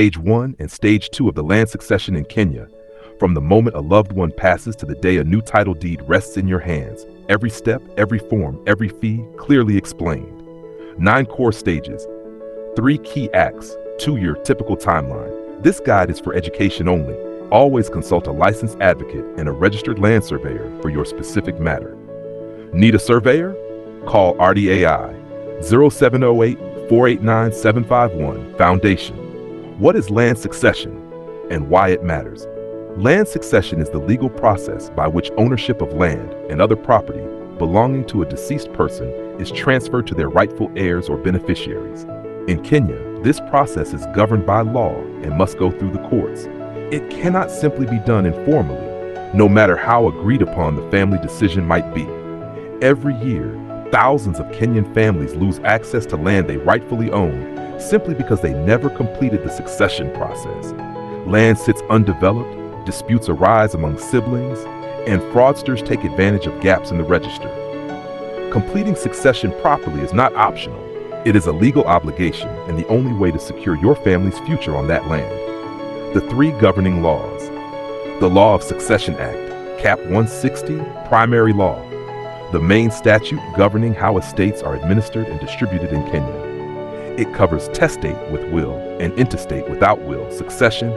Stage 1 and Stage 2 of the land succession in Kenya. From the moment a loved one passes to the day a new title deed rests in your hands. Every step, every form, every fee clearly explained. 9 core stages, 3 key acts, 2-year typical timeline. This guide is for education only. Always consult a licensed advocate and a registered land surveyor for your specific matter. Need a surveyor? Call Ardhi AI 0708-489-751 Foundation. What is land succession and why it matters? Land succession is the legal process by which ownership of land and other property belonging to a deceased person is transferred to their rightful heirs or beneficiaries. In Kenya, this process is governed by law and must go through the courts. It cannot simply be done informally, no matter how agreed upon the family decision might be. Every year, thousands of Kenyan families lose access to land they rightfully own simply because they never completed the succession process. Land sits undeveloped, disputes arise among siblings, and fraudsters take advantage of gaps in the register. Completing succession properly is not optional. It is a legal obligation and the only way to secure your family's future on that land. The 3 governing laws. The Law of Succession Act, Cap 160, Primary Law, the main statute governing how estates are administered and distributed in Kenya. It covers testate with will and intestate without will succession,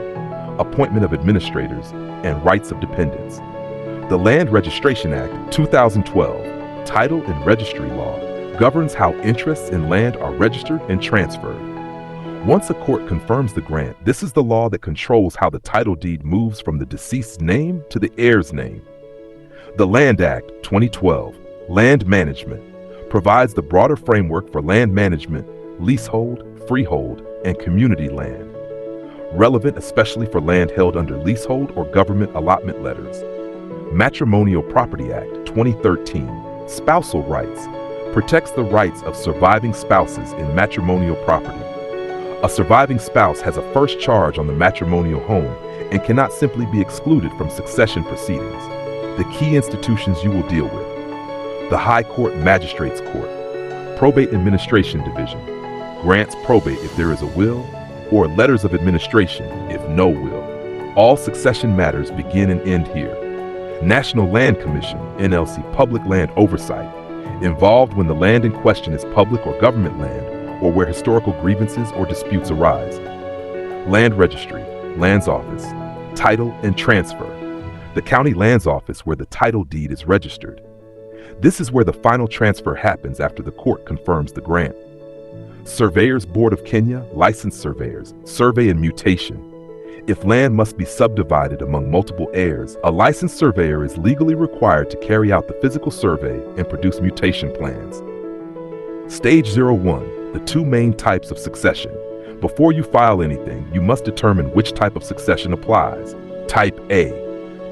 appointment of administrators, and rights of dependents. The Land Registration Act 2012, Title and Registry Law, governs how interests in land are registered and transferred. Once a court confirms the grant, this is the law that controls how the title deed moves from the deceased's name to the heir's name. The Land Act 2012, Land Management, provides the broader framework for land management, leasehold, freehold, and community land. Relevant especially for land held under leasehold or government allotment letters. Matrimonial Property Act 2013, Spousal Rights, protects the rights of surviving spouses in matrimonial property. A surviving spouse has a first charge on the matrimonial home and cannot simply be excluded from succession proceedings. The key institutions you will deal with: the High Court Magistrates Court, Probate Administration Division, grants probate if there is a will, or letters of administration if no will. All succession matters begin and end here. National Land Commission, NLC Public Land Oversight, involved when the land in question is public or government land, or where historical grievances or disputes arise. Land Registry, Lands Office, Title and Transfer, the County Lands Office where the title deed is registered. This is where the final transfer happens after the court confirms the grant. Surveyors Board of Kenya, licensed surveyors, survey and mutation. If land must be subdivided among multiple heirs, a licensed surveyor is legally required to carry out the physical survey and produce mutation plans. Stage 01, the 2 main types of succession. Before you file anything, you must determine which type of succession applies. Type A,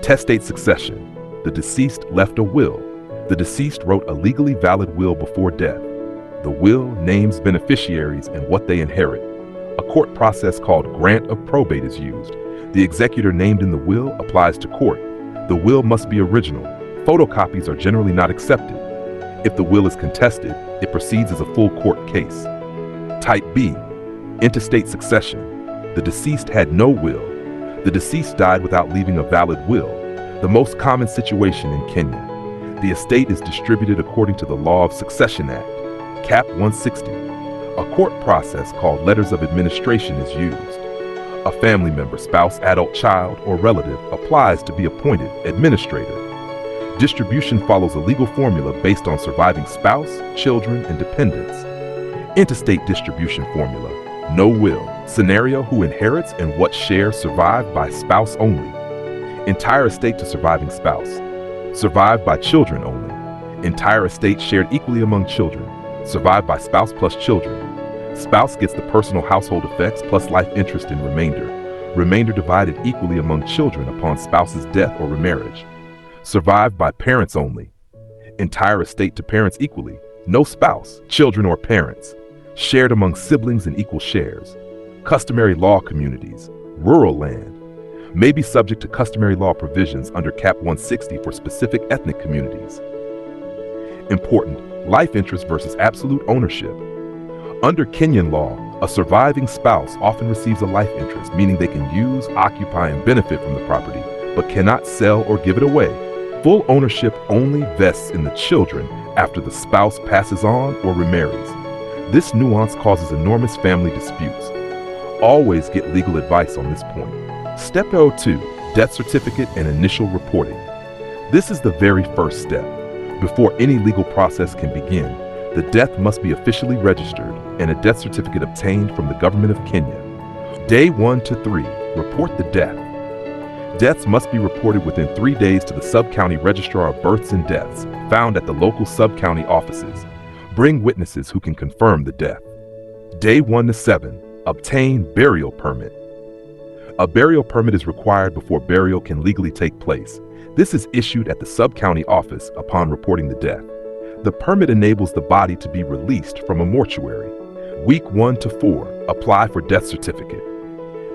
Testate Succession. The deceased left a will. The deceased wrote a legally valid will before death. The will names beneficiaries and what they inherit. A court process called grant of probate is used. The executor named in the will applies to court. The will must be original. Photocopies are generally not accepted. If the will is contested, it proceeds as a full court case. Type B, Intestate Succession. The deceased had no will. The deceased died without leaving a valid will, the most common situation in Kenya. The estate is distributed according to the Law of Succession Act, Cap 160. A court process called letters of administration is used. A family member, spouse, adult child, or relative applies to be appointed administrator. Distribution follows a legal formula based on surviving spouse, children, and dependents. Intestate distribution formula: no will. Scenario: who inherits and what share survived by spouse only. Entire estate to surviving spouse. Survived by children only. Entire estate shared equally among children. Survived by spouse plus children. Spouse gets the personal household effects plus life interest in remainder. Remainder divided equally among children upon spouse's death or remarriage. Survived by parents only. Entire estate to parents equally. No spouse, children, or parents. Shared among siblings in equal shares. Customary law communities. Rural land. May be subject to customary law provisions under Cap 160 for specific ethnic communities. Important: life interest versus absolute ownership. Under Kenyan law, A surviving spouse often receives a life interest, meaning they can use, occupy, and benefit from the property, but cannot sell or give it away. Full ownership only vests in the children after the spouse passes on or remarries. This nuance causes enormous family disputes. Always get legal advice on this point. Step 02, death certificate and initial reporting. This is the very first step. Before any legal process can begin, the death must be officially registered and a death certificate obtained from the government of Kenya. Day 1 to 3, report the death. Deaths must be reported within 3 days to the Sub-County Registrar of Births and Deaths, found at the local sub-county offices. Bring witnesses who can confirm the death. Day 1 to 7, obtain burial permit. A burial permit is required before burial can legally take place. This is issued at the sub-county office upon reporting the death. The permit enables the body to be released from a mortuary. Week 1 to 4, apply for death certificate.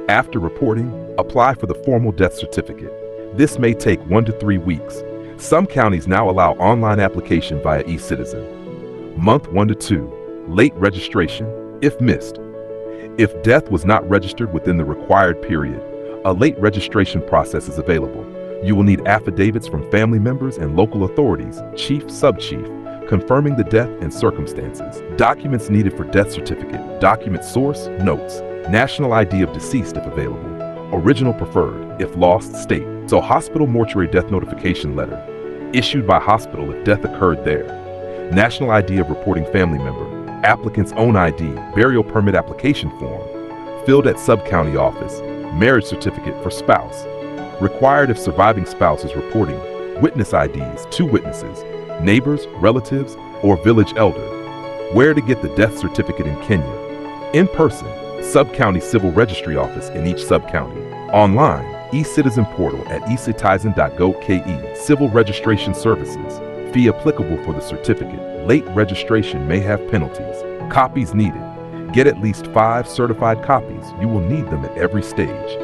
After reporting, apply for the formal death certificate. This may take 1 to 3 weeks. Some counties now allow online application via eCitizen. Month 1 to 2, late registration, if missed. If death was not registered within the required period, a late registration process is available. You will need affidavits from family members and local authorities, chief, sub-chief, confirming the death and circumstances. Documents needed for death certificate, document source, notes, national ID of deceased if available, original preferred, if lost, state. So hospital mortuary death notification letter, issued by hospital if death occurred there. National ID of reporting family member, applicant's own ID, burial permit application form, filled at sub-county office, marriage certificate for spouse. Required if surviving spouse is reporting, witness IDs, 2 witnesses, neighbors, relatives, or village elder. Where to get the death certificate in Kenya? In person, sub-county civil registry office in each sub-county. Online, eCitizen portal at ecitizen.go.ke, civil registration services. Fee applicable for the certificate. Late registration may have penalties. Copies needed. Get at least 5 certified copies. You will need them at every stage.